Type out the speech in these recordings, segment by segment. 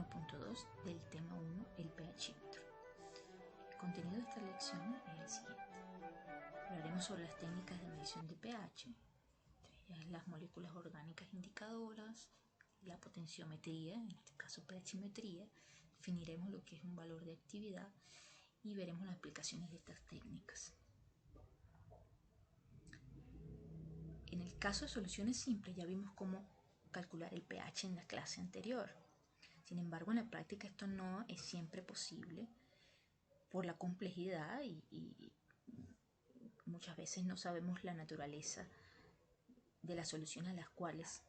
1.2 del tema 1, el pHímetro. El contenido de esta lección es el siguiente. Hablaremos sobre las técnicas de medición de pH, entre ellas las moléculas orgánicas indicadoras, la potenciometría, en este caso pHímetría. Definiremos lo que es un valor de actividad y veremos las aplicaciones de estas técnicas. En el caso de soluciones simples ya vimos cómo calcular el pH en la clase anterior. Sin embargo, en la práctica esto no es siempre posible por la complejidad y muchas veces no sabemos la naturaleza de las soluciones a las cuales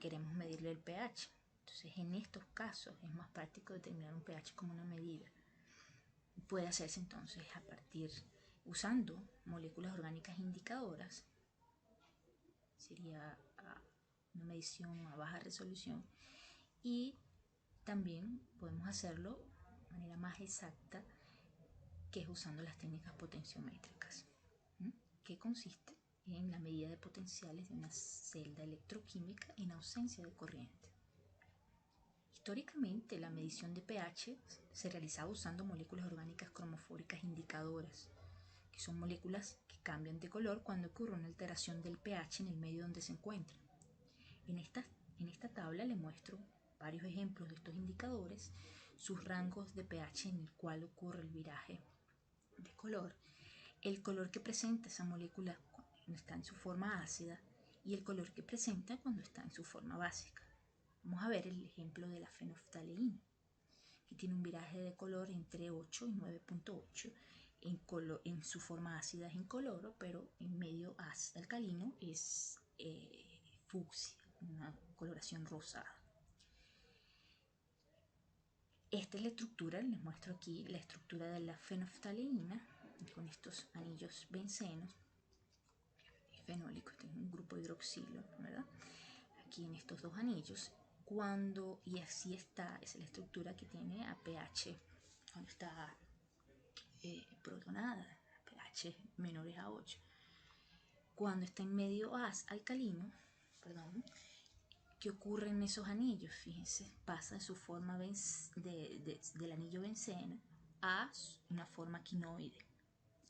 queremos medirle el pH. Entonces, en estos casos es más práctico determinar un pH como una medida. Puede hacerse entonces a partir usando moléculas orgánicas indicadoras. Sería una medición a baja resolución, y también podemos hacerlo de manera más exacta, que es usando las técnicas potenciométricas, que consiste en la medida de potenciales de una celda electroquímica en ausencia de corriente. Históricamente, la medición de pH se realizaba usando moléculas orgánicas cromofóricas indicadoras, que son moléculas que cambian de color cuando ocurre una alteración del pH en el medio donde se encuentran. En esta tabla le muestro varios ejemplos de estos indicadores, sus rangos de pH en el cual ocurre el viraje de color, el color que presenta esa molécula cuando está en su forma ácida y el color que presenta cuando está en su forma básica. Vamos a ver el ejemplo de la fenolftaleína, que tiene un viraje de color entre 8 y 9.8. En su forma ácida es incoloro, pero en medio alcalino es fucsia, una coloración rosada. Esta es la estructura, les muestro aquí la estructura de la fenolftaleína con estos anillos bencenos fenólicos. Este es un grupo hidroxilo, ¿verdad? Aquí en estos dos anillos, y así está, es la estructura que tiene a pH cuando está protonada, pH menores a 8. Cuando está en medio alcalino, ¿qué ocurre en esos anillos? Fíjense, pasa de su forma del anillo benceno a una forma quinoide.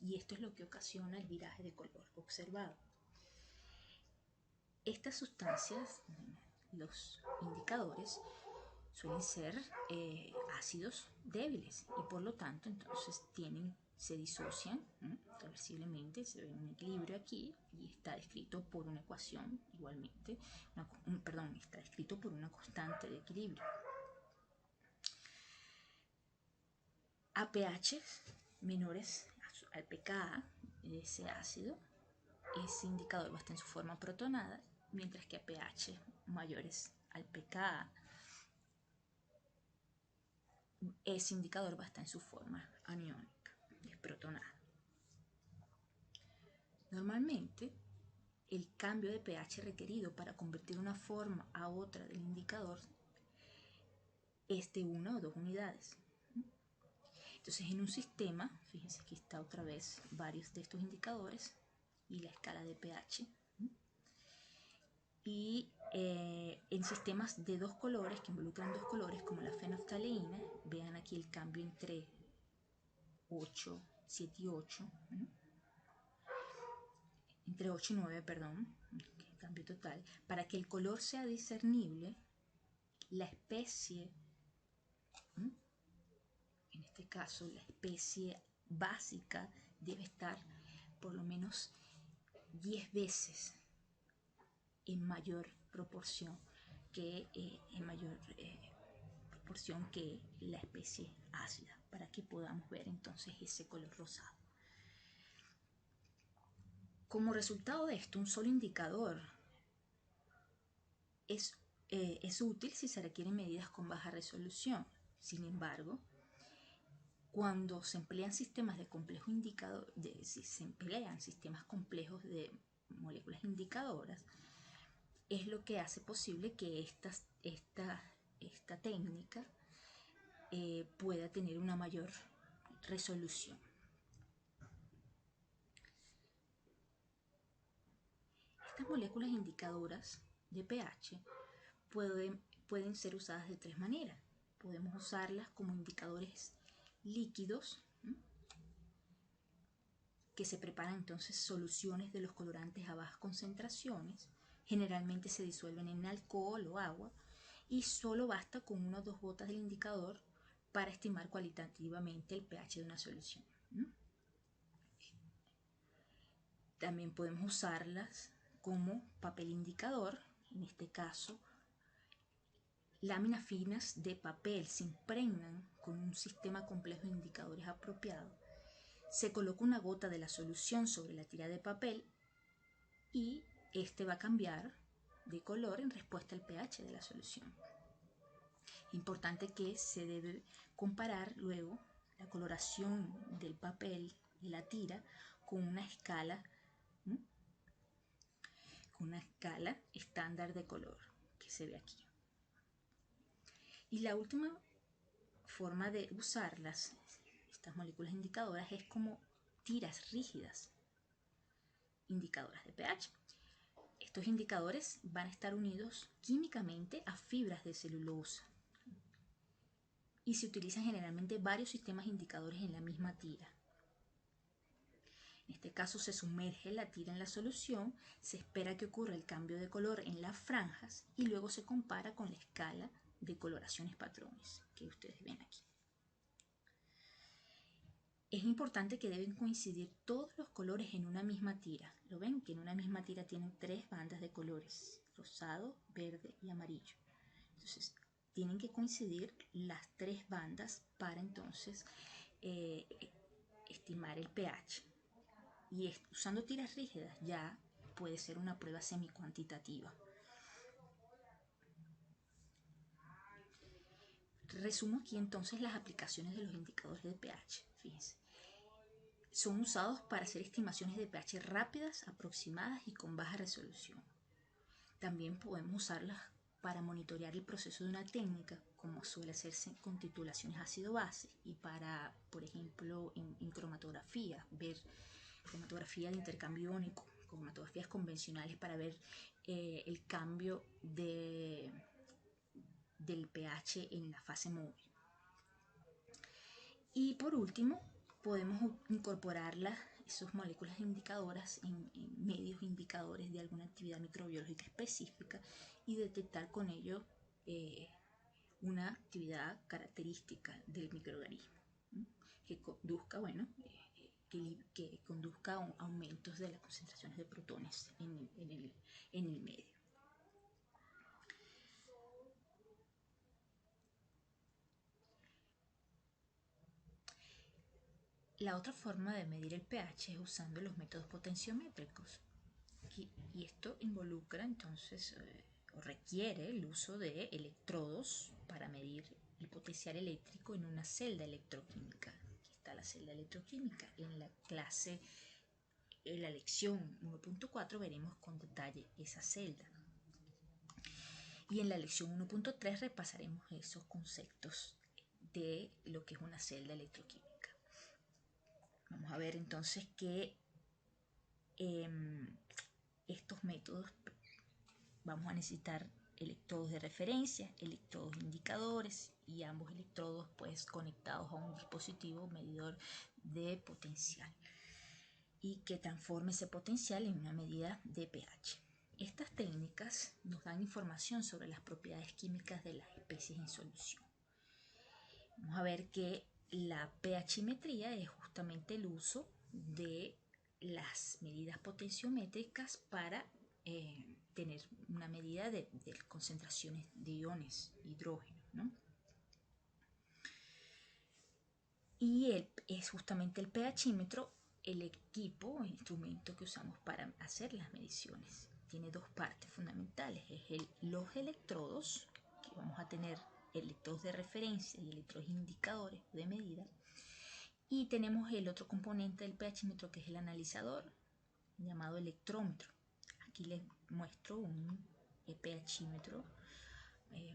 Y esto es lo que ocasiona el viraje de color observado. Estas sustancias, los indicadores, suelen ser ácidos débiles y por lo tanto entonces se disocian reversiblemente. Se ve un equilibrio aquí y está descrito por una ecuación igualmente, está descrito por una constante de equilibrio. A pH menores al pKa de ese ácido, ese indicador va a estar en su forma protonada, mientras que a pH mayores al pKa, ese indicador va a estar en su forma aniónica, desprotonada. Normalmente, el cambio de pH requerido para convertir una forma a otra del indicador es de 1 o 2 unidades. Entonces, en un sistema, fíjense que está otra vez varios de estos indicadores y la escala de pH. Y en sistemas de dos colores, que involucran dos colores, como la fenolftaleína, vean aquí el cambio entre 8, 7 y 8, entre 8 y 9, el cambio total. Para que el color sea discernible, la especie, en este caso la especie básica, debe estar por lo menos 10 veces en mayor proporción que la especie ácida, para que podamos ver entonces ese color rosado. Como resultado de esto, un solo indicador es útil si se requieren medidas con baja resolución. Sin embargo, cuando se emplean sistemas de complejos sistemas complejos de moléculas indicadoras, es lo que hace posible que esta técnica pueda tener una mayor resolución. Estas moléculas indicadoras de pH pueden ser usadas de tres maneras. podemos usarlas como indicadores líquidos, que se preparan entonces soluciones de los colorantes a bajas concentraciones. Generalmente se disuelven en alcohol o agua y solo basta con 1 o 2 gotas del indicador para estimar cualitativamente el pH de una solución. También podemos usarlas como papel indicador. En este caso, láminas finas de papel se impregnan con un sistema complejo de indicadores apropiado. Se coloca una gota de la solución sobre la tira de papel y este va a cambiar de color en respuesta al pH de la solución. Importante que se debe comparar luego la coloración del papel de la tira con una escala estándar de color que se ve aquí. Y la última forma de usarlas, estas moléculas indicadoras, es como tiras rígidas indicadoras de pH. Estos indicadores van a estar unidos químicamente a fibras de celulosa y se utilizan generalmente varios sistemas indicadores en la misma tira. En este caso se sumerge la tira en la solución, se espera que ocurra el cambio de color en las franjas y luego se compara con la escala de coloraciones patrones que ustedes ven aquí. Es importante que deben coincidir todos los colores en una misma tira. Lo ven que en una misma tira tienen 3 bandas de colores: rosado, verde y amarillo. Entonces tienen que coincidir las 3 bandas para entonces estimar el pH. Y usando tiras rígidas ya puede ser una prueba semi-cuantitativa. Resumo aquí entonces las aplicaciones de los indicadores de pH. Fíjense. Son usados para hacer estimaciones de pH rápidas, aproximadas y con baja resolución. También podemos usarlas para monitorear el proceso de una técnica, como suele hacerse con titulaciones ácido-base, y para, por ejemplo, en cromatografía, ver cromatografía de intercambio iónico, cromatografías convencionales para ver el cambio del pH en la fase móvil. Y por último, podemos incorporar esas moléculas indicadoras en medios indicadores de alguna actividad microbiológica específica y detectar con ello una actividad característica del microorganismo, que conduzca, que conduzca a aumentos de las concentraciones de protones en el medio. La otra forma de medir el pH es usando los métodos potenciométricos. Y esto involucra entonces o requiere el uso de electrodos para medir el potencial eléctrico en una celda electroquímica. Aquí está la celda electroquímica. En la lección 1.4 veremos con detalle esa celda. Y en la lección 1.3 repasaremos esos conceptos de lo que es una celda electroquímica. Vamos a ver entonces que estos métodos vamos a necesitar electrodos de referencia, electrodos indicadores y ambos electrodos pues conectados a un dispositivo medidor de potencial y que transforme ese potencial en una medida de pH. Estas técnicas nos dan información sobre las propiedades químicas de las especies en solución. Vamos a ver que la pHimetría es justamente el uso de las medidas potenciométricas para tener una medida de concentraciones de iones hidrógeno, ¿no? Y es justamente el pHímetro el equipo o instrumento que usamos para hacer las mediciones. Tiene 2 partes fundamentales: es los electrodos, que vamos a tener electrodos de referencia y electrodos indicadores de medida, y tenemos el otro componente del pHímetro, que es el analizador, llamado electrómetro. Aquí les muestro un pHímetro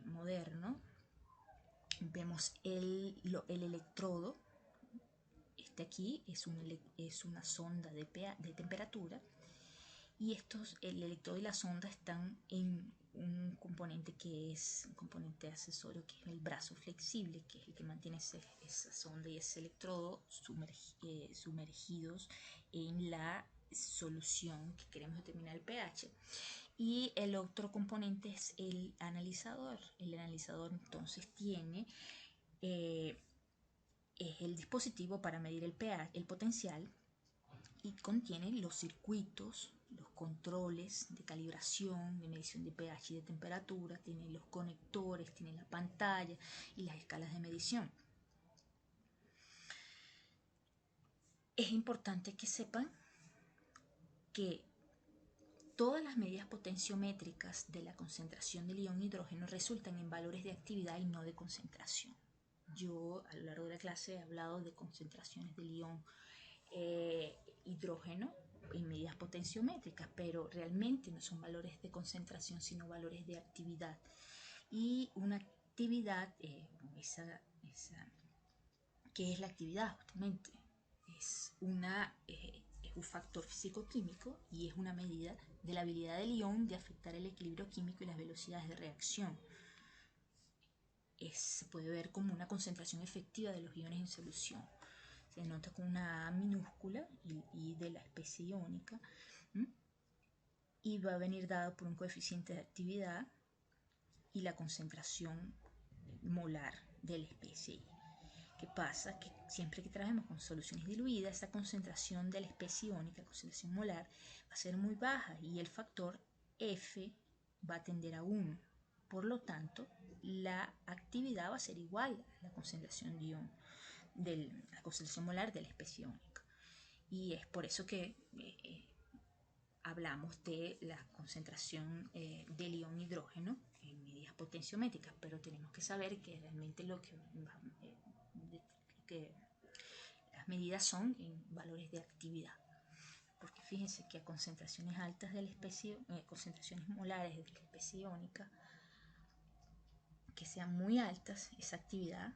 moderno. Vemos el electrodo. Este aquí es una sonda de temperatura, y el electrodo y la sonda están un componente que es un componente accesorio, que es el brazo flexible, que es el que mantiene esa sonda y ese electrodo sumergidos en la solución que queremos determinar el pH. Y el otro componente es el analizador. El analizador entonces tiene es el dispositivo para medir el pH, el potencial, y contiene los circuitos, los controles de calibración, de medición de pH y de temperatura, tiene los conectores, tiene la pantalla y las escalas de medición. Es importante que sepan que todas las medidas potenciométricas de la concentración del ion hidrógeno resultan en valores de actividad y no de concentración. Yo a lo largo de la clase he hablado de concentraciones del ion hidrógeno en medidas potenciométricas, pero realmente no son valores de concentración, sino valores de actividad. Y una actividad, ¿qué es la actividad? Justamente es un factor físico-químico y es una medida de la habilidad del ion de afectar el equilibrio químico y las velocidades de reacción. Se puede ver como una concentración efectiva de los iones en solución. Se nota con una A minúscula y de la especie iónica, y va a venir dado por un coeficiente de actividad y la concentración molar de la especie I. ¿Qué pasa? Que siempre que trabajemos con soluciones diluidas, esa concentración de la especie iónica, concentración molar, va a ser muy baja y el factor F va a tender a 1. Por lo tanto, la actividad va a ser igual a la concentración de ion, la concentración molar de la especie iónica. Y es por eso que hablamos de la concentración del ion hidrógeno en medidas potenciométricas, pero tenemos que saber que realmente lo que las medidas son en valores de actividad. Porque fíjense que a concentraciones altas de la especie, concentraciones molares de la especie iónica, que sean muy altas, esa actividad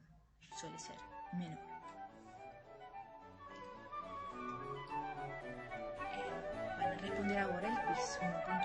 suele ser menor. Van a responder ahora el quiz 1.0.